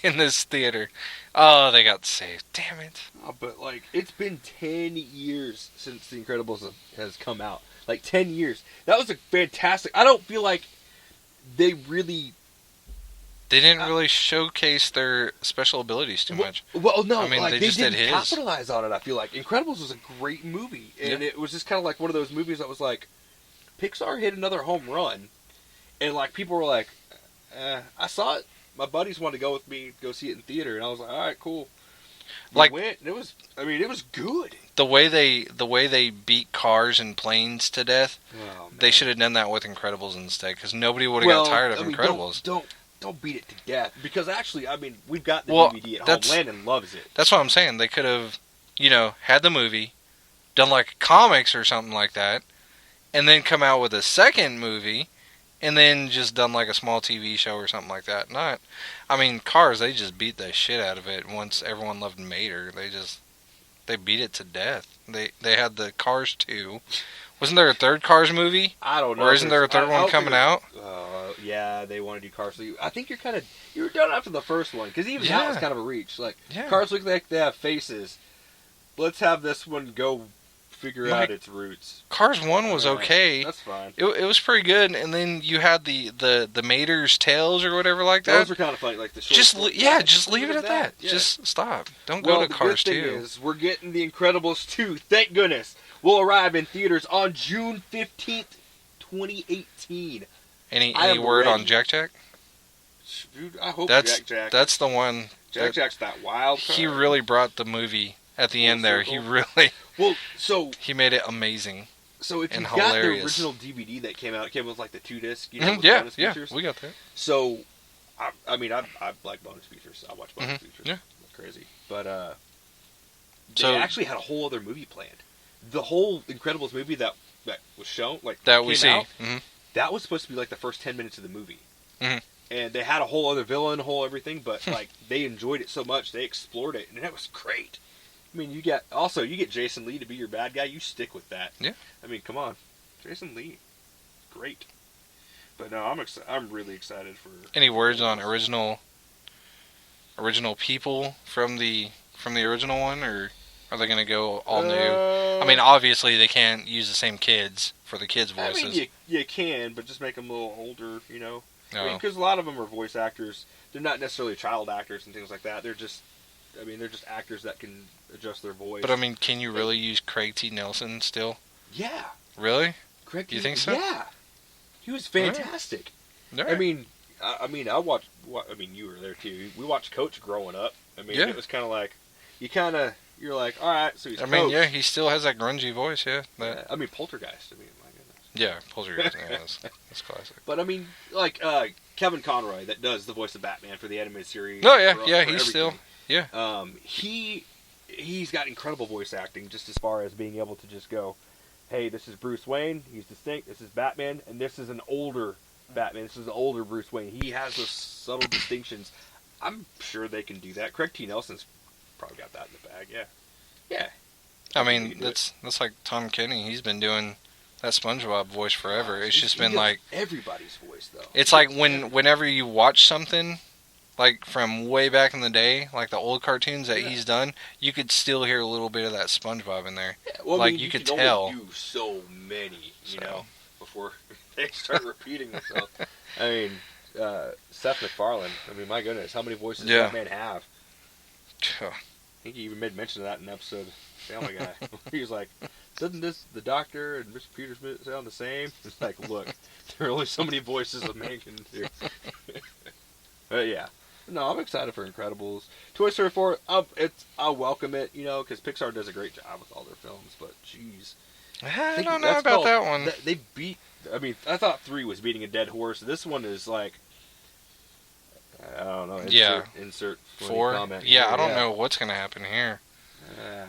in this theater. Oh, they got saved. Damn it. Oh, but like, it's been 10 years since The Incredibles has come out. Like 10 years. That was a fantastic. I don't feel like they really. They didn't really showcase their special abilities too much. Well, no, I mean, like, they they just didn't did his. capitalize on it. I feel like Incredibles was a great movie, and it was just kind of like one of those movies that was like, Pixar hit another home run, and like people were like, I saw it. My buddies wanted to go with me, go see it in theater, and I was like, all right, cool. We went, and it was good. The way they beat cars and planes to death, they should have done that with Incredibles instead, because nobody would have got tired of Incredibles. Don't beat it to death, because actually, I mean, we've got the DVD at home. Landon loves it. That's what I'm saying. They could have, had the movie, done like comics or something like that, and then come out with a second movie, and then just done like a small TV show or something like that. Cars, they just beat the shit out of it once everyone loved Mater. They beat it to death. They had the Cars 2. Wasn't there a third Cars movie? I don't know. Or isn't there a third one coming out? Yeah, they want to do Cars 3. I think you were done after the first one, because even that was kind of a reach. Like, Cars look like they have faces. Let's have this one go figure out its roots. Cars 1 was okay. That's fine. It was pretty good, and then you had the Mater's Tails or whatever like that. Those were kind of funny, like the short. Just leave it at that. Yeah. Just stop. Don't go to Cars 2. The good thing is, we're getting The Incredibles 2. Thank goodness. Will arrive in theaters on June 15th, 2018. Any word on Jack Jack? Dude, I hope Jack. That's the one. Jack's that wild card. He really brought the movie at the end there. He really. Well, so he made it amazing. So if you hilarious. got the original DVD that came out, it came with like the 2-disc. Yeah, we got that. So, I like bonus features. I watch bonus features. Yeah, crazy. But they actually had a whole other movie planned. The whole Incredibles movie that was shown, like that we see, out, that was supposed to be like the first 10 minutes of the movie. And they had a whole other villain, whole everything, but like they enjoyed it so much, they explored it, and it was great. I mean, you get Jason Lee to be your bad guy. You stick with that. Yeah. I mean, come on, Jason Lee, great. But no, I'm really excited for. Any words on original people from the original one, or are they going to go all new? I mean, obviously they can't use the same kids for the kids' voices. I mean, you can, but just make them a little older, No. Because a lot of them are voice actors. They're not necessarily child actors and things like that. They're just actors that can adjust their voice. But I mean, can you really use Craig T. Nelson still? Yeah. Really? Craig You think so? Yeah. He was fantastic. All right. I mean, I watched. I mean, you were there too. We watched Coach growing up. I mean, it was kind of like you're like, all right, so he's. I mean, yeah, he still has that grungy voice. Yeah. I mean, Poltergeist. I mean, my goodness. Yeah, Poltergeist. Yeah, that's classic. But I mean, like Kevin Conroy that does the voice of Batman for the animated series. Oh yeah, he's still. Yeah. He's got incredible voice acting, just as far as being able to just go, hey, this is Bruce Wayne. He's distinct. This is Batman, and this is an older Batman. This is an older Bruce Wayne. He has those subtle distinctions. I'm sure they can do that. Craig T. Nelson's probably got that in the bag. Yeah. I mean, that's like Tom Kenny. He's been doing that SpongeBob voice forever. It's just been like everybody's voice though. It's like whenever you watch something like from way back in the day, like the old cartoons that he's done, you could still hear a little bit of that SpongeBob in there. Yeah, well, like I mean, you could can tell. only do so many, before they start repeating themselves. I mean, Seth MacFarlane. I mean, my goodness, how many voices does that man have? I think he even made mention of that in an episode of Family Guy. He was like, doesn't the Doctor and Mr. Peters sound the same? It's like, look, there are only so many voices a man can do. But yeah. No, I'm excited for Incredibles. Toy Story 4, I'll welcome it, because Pixar does a great job with all their films, but jeez. I don't know about that one. They beat, I thought 3 was beating a dead horse. This one is like, I don't know. Insert 4? Comment. Yeah, I don't know what's going to happen here. I don't know.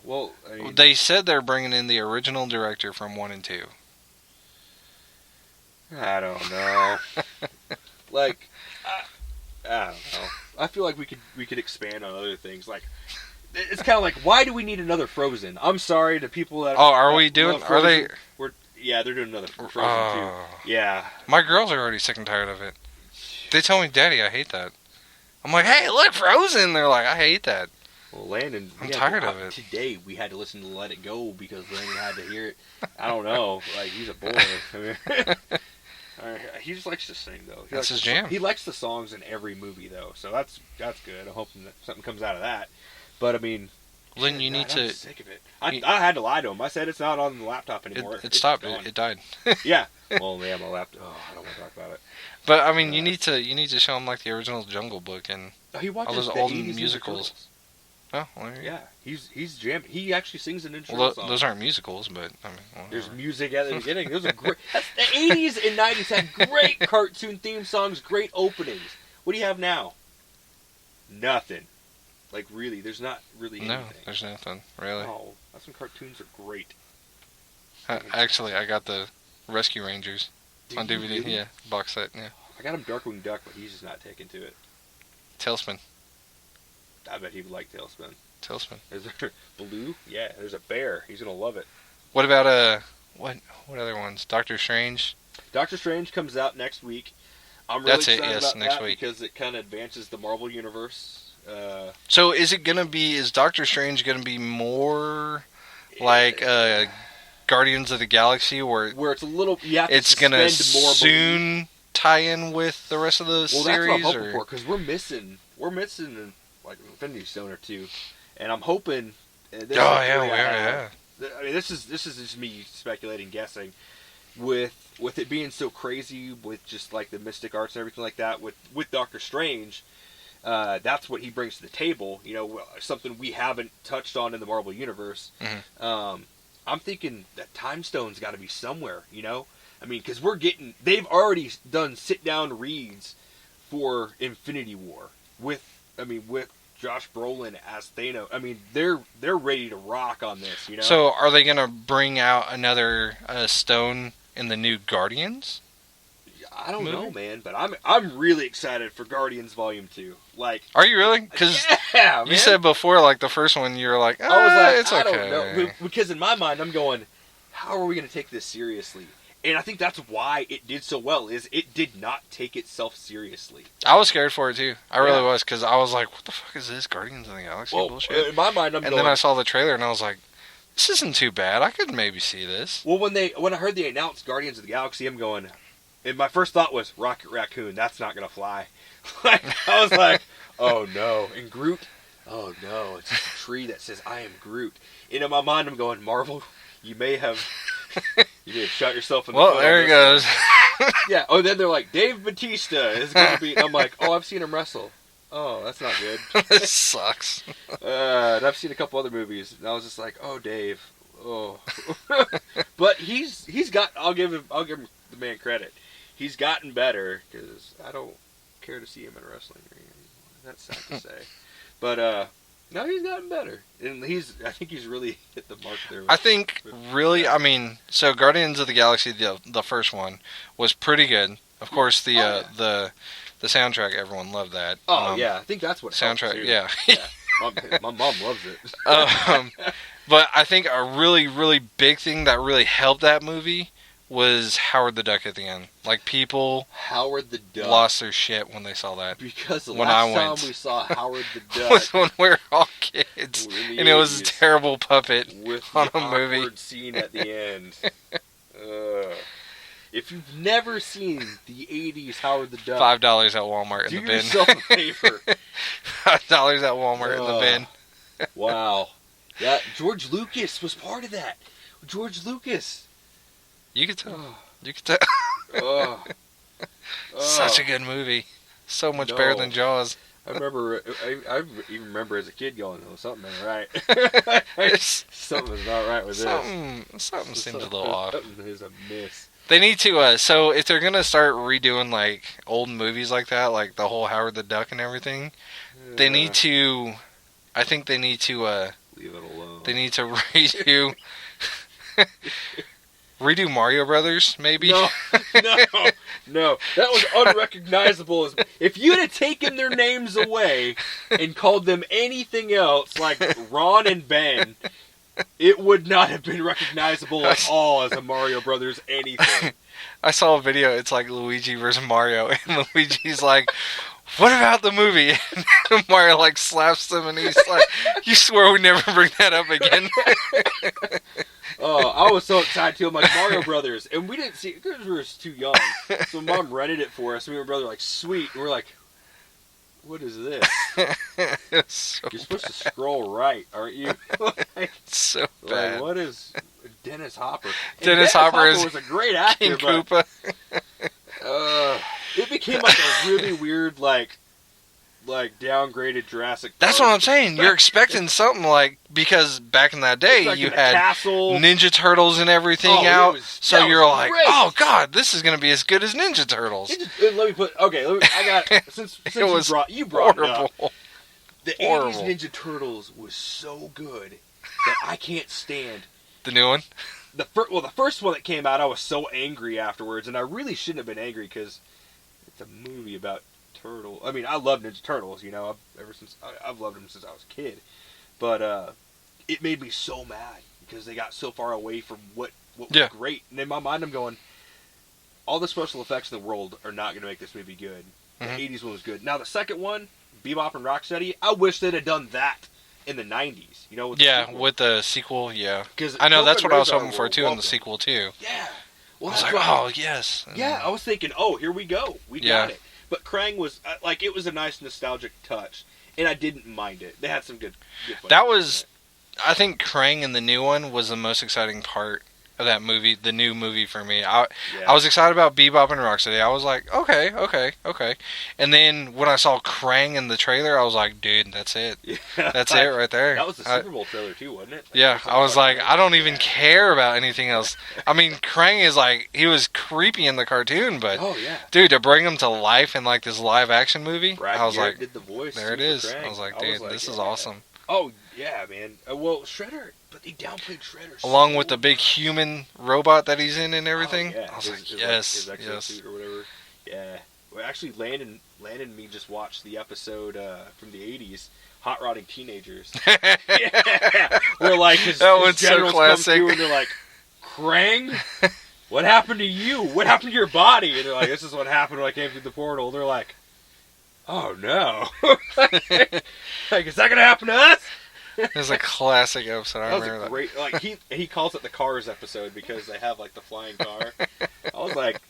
Well, they said they're bringing in the original director from 1 and 2. I don't know. Like, I don't know. I feel like we could expand on other things. Like, it's kind of like, why do we need another Frozen? I'm sorry to people that. Oh, are we doing? Are they? Yeah, they're doing another Frozen too. Yeah. My girls are already sick and tired of it. They tell me, "Daddy, I hate that." I'm like, hey, look, Frozen. They're like, I hate that. Well, Landon, I'm tired of it. Today we had to listen to Let It Go because Landon had to hear it. I don't know, like he's a boy. I mean, he just likes to sing though. That's his jam. He likes the songs in every movie though, so that's good. I'm hoping that something comes out of that. But I mean, Lynn, you need to. I'm sick of it. I had to lie to him. I said it's not on the laptop anymore. It stopped. It died. Yeah. Well, yeah, my laptop. Oh, I don't want to talk about it. But I mean, you need to show him like the original Jungle Book and he watches all those the old 80s musicals. Oh, well, yeah, he's jamming. He actually sings an intro song. Those aren't musicals, but I mean, there's music at the beginning. Those are great. The 80s and 90s had great cartoon theme songs, great openings. What do you have now? Nothing. Like really, there's not really anything. No, there's nothing really. Oh, some cartoons are great. Actually, I got the Rescue Rangers on DVD. Really? Yeah, box set. Yeah. I got him Darkwing Duck, but he's just not taken to it. Tailspin. I bet he would like Tailspin. Tailspin. Is there Baloo? Yeah, there's a bear. He's gonna love it. What about what other ones? Doctor Strange. Doctor Strange comes out next week. I'm really excited about next that week. Because it kind of advances the Marvel universe. So is Doctor Strange gonna be more like Guardians of the Galaxy, where it's a little it's gonna soon tie in with the rest of the series? That's what I'm hoping for, because we're missing like Infinity Stone or two, and I'm hoping. I mean, this is just me speculating, guessing. With it being so crazy, with just like the mystic arts and everything like that, with Doctor Strange, that's what he brings to the table. You know, something we haven't touched on in the Marvel universe. Mm-hmm. I'm thinking that Time Stone's got to be somewhere. You know, I mean, because they've already done sit down reads for Infinity War with Josh Brolin as Thanos. I mean, they're ready to rock on this, you know? So, are they going to bring out another stone in the new Guardians? I don't know, man, but I'm really excited for Guardians Volume 2. Like, are you really? Because you said before, like the first one, you were like, I was like, it's okay. I don't know, because in my mind, I'm going, how are we going to take this seriously? And I think that's why it did so well, is it did not take itself seriously. I was scared for it, too. I really was, because I was like, what the fuck is this, Guardians of the Galaxy bullshit? In my mind, I'm going... And then I saw the trailer, and I was like, this isn't too bad. I could maybe see this. Well, when I heard they announced Guardians of the Galaxy, I'm going... And my first thought was, Rocket Raccoon, that's not going to fly. I was like, oh, no. And Groot... Oh, no. It's just a tree that says, I am Groot. And in my mind, I'm going, Marvel, you may have... You need to shot yourself in the foot. Well, there he goes. Yeah. Oh, then they're like, Dave Bautista is going to be... And I'm like, oh, I've seen him wrestle. Oh, that's not good. This sucks. And I've seen a couple other movies, and I was just like, oh, Dave. Oh. But he's got... I'll give him the man credit. He's gotten better, because I don't care to see him in a wrestling ring anymore. That's sad to say. But, no, he's gotten better, and I think he's really hit the mark there. I think, really, I mean, so Guardians of the Galaxy, the first one, was pretty good. Of course, the soundtrack, everyone loved that. Oh, yeah, I think that's what soundtrack, yeah. My mom loves it. But I think a really, really big thing that really helped that movie was Howard the Duck at the end. Like, people Howard the Duck lost their shit when they saw that. Because the last time we saw Howard the Duck was when we were all kids, and it was a terrible puppet with on the a movie. Awkward scene at the end. If you've never seen the '80s Howard the Duck, $5 at Walmart in the bin. Do yourself a favor. $5 at Walmart in the bin. Wow, yeah, George Lucas was part of that. George Lucas. You could tell. You could tell. Such a good movie. So much better than Jaws. I remember. I even remember as a kid going, "Oh, something ain't right. Something's not right with this. Something seems a little off. Something is amiss." They need to. So if they're gonna start redoing like old movies like that, like the whole Howard the Duck and everything, they need to. I think they need to. Leave it alone. They need to redo. Redo Mario Brothers, maybe? No. That was unrecognizable. If you'd have taken their names away and called them anything else, like Ron and Ben, it would not have been recognizable at all as a Mario Brothers anything. I saw a video, it's like Luigi versus Mario, and Luigi's like, what about the movie? And Mario like slaps him, and he's like, "You swear we never bring that up again." Oh, I was so excited too. I'm like, Mario Brothers, and we didn't see it because we were too young. So Mom rented it for us, and me and my brother were like, sweet, and we're like, what is this? So You're supposed to scroll right, aren't you? Like, so bad. like, what is Dennis Hopper? And Dennis Hopper is was a great actor, King Koopa. but it became like a really weird, like downgraded Jurassic Park. That's what I'm saying. You're expecting something like, because back in that day you had castle. Ninja Turtles and everything out, so you're like, great. oh god, this is gonna be as good as Ninja Turtles. Let me put. Okay, I got since It was you brought horrible. it up. The Horrible. 80s Ninja Turtles was so good that I can't stand. The new one? The first one that came out, I was so angry afterwards, and I really shouldn't have been angry because it's a movie about turtle. I mean, I love Ninja Turtles. You know, I've loved them since I was a kid, but it made me so mad because they got so far away from what was great. And in my mind, I'm going, all the special effects in the world are not going to make this movie good. The 80s one was good. Now the second one, Bebop and Rocksteady, I wish they'd have done that in the 90s. You know, with the sequel, yeah. 'Cause I know, that's what I was hoping Rizzo for were too in the welcome. sequel too. Yeah. Well, I was that's like, why- oh yes. And Yeah, I was thinking, oh, here we go. We got it. But Krang was, like, it was a nice nostalgic touch, and I didn't mind it. They had some good that was, I think Krang in the new one was the most exciting part of that movie, the new movie for me. I was excited about Bebop and Rocksteady. I was like, okay. And then when I saw Krang in the trailer, I was like, dude, that's it. Yeah. That's it right there. That was the Super Bowl trailer too, wasn't it? Yeah, I was like, I don't even care about anything else. I mean, Krang is like, he was creepy in the cartoon, but dude, to bring him to life in like this live action movie, Brad I was Garrett like, did the voice there it for is. Krang. I was like, dude, this is awesome. Oh yeah, man. Well, Shredder, but they downplayed Shredder Along so with the big much. human robot that he's in and everything. Oh, yeah. I was like, his yes. exosuit or whatever. Yeah. Well, actually, Landon and me just watched the episode from the '80s, Hot Rodding Teenagers. Yeah. Where like his one's so generals come classic. through and they're like, Krang, what happened to you? What happened to your body? And they're like, this is what happened when I came through the portal. They're like, oh no. Like, is that gonna happen to us? It was a classic episode. I That was remember a great, like, he calls it the Cars episode because they have like the flying car. I was like,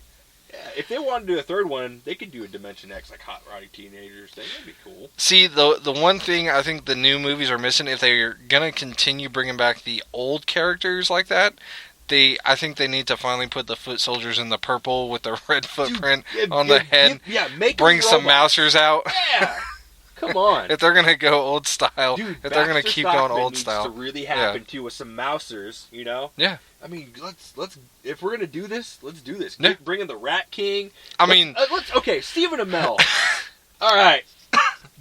yeah, if they wanted to do a third one, they could do a Dimension X, like Hot Rodding Teenagers thing. That'd be cool. See, the one thing I think the new movies are missing, if they're gonna continue bringing back the old characters like that, I think they need to finally put the foot soldiers in the purple with the red footprint on the head. Make bring them some robots. mousers out. Yeah, come on. If they're gonna go old style, Dude, if they're gonna Baxter keep going Stockman old needs style, to really happen too with some mousers, you know. Yeah. I mean, let's if we're gonna do this, let's do this. Yeah. Bring in the Rat King. let's Stephen Amell. All right,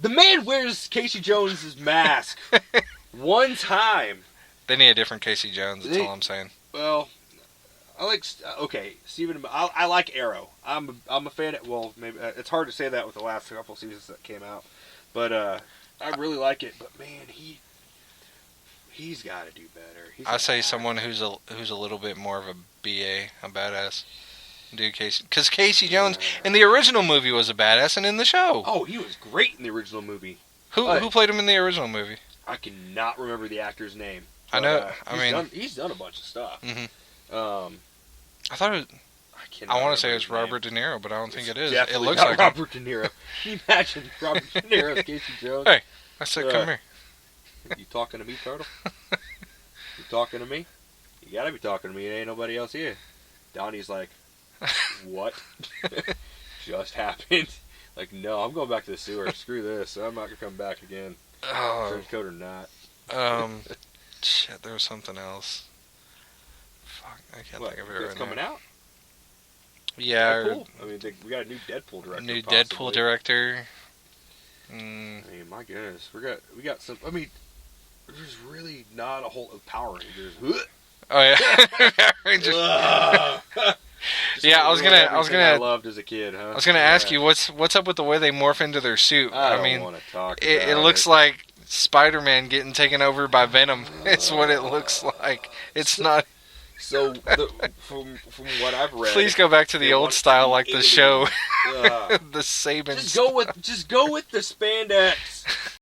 the man wears Casey Jones's mask one time. they need a different Casey Jones. That's all I'm saying. Well, I like Stephen. I like Arrow. I'm a fan of. Well, maybe it's hard to say that with the last couple seasons that came out, but I really like it. But man, he's got to do better. I say someone who's a little bit more of a BA, a badass. Dude, Casey, because Casey Jones in the original movie was a badass, and in the show. Oh, he was great in the original movie. Who played him in the original movie? I cannot remember the actor's name. But, I know. He's done a bunch of stuff. Mm-hmm. I thought it. I want to say it's Robert De Niro, but I don't think it is. It looks like Robert De Niro. Can you imagine Robert De Niro as Casey Jones? Hey, I said, come here. You talking to me, Turtle? You talking to me? You gotta be talking to me. There ain't nobody else here. Donnie's like, what just happened? Like, no, I'm going back to the sewer. Screw this. I'm not gonna come back again. Trench coat or not. Shit, there was something else. Fuck, I can't think of it right now. It's coming out? Yeah. Deadpool? I mean, we got a new Deadpool director. Deadpool director. I mean, my goodness, we got some. I mean, there's really not a whole Power Rangers. Oh yeah, Rangers. Yeah, I was gonna. I loved as a kid, huh? I was gonna ask you what's up with the way they morph into their suit. I mean, want to talk. It looks like Spider-Man getting taken over by Venom. It's what it looks like. It's not. So from what I've read, please go back to the old style, like the show. Uh, The Saban. just go with the spandex.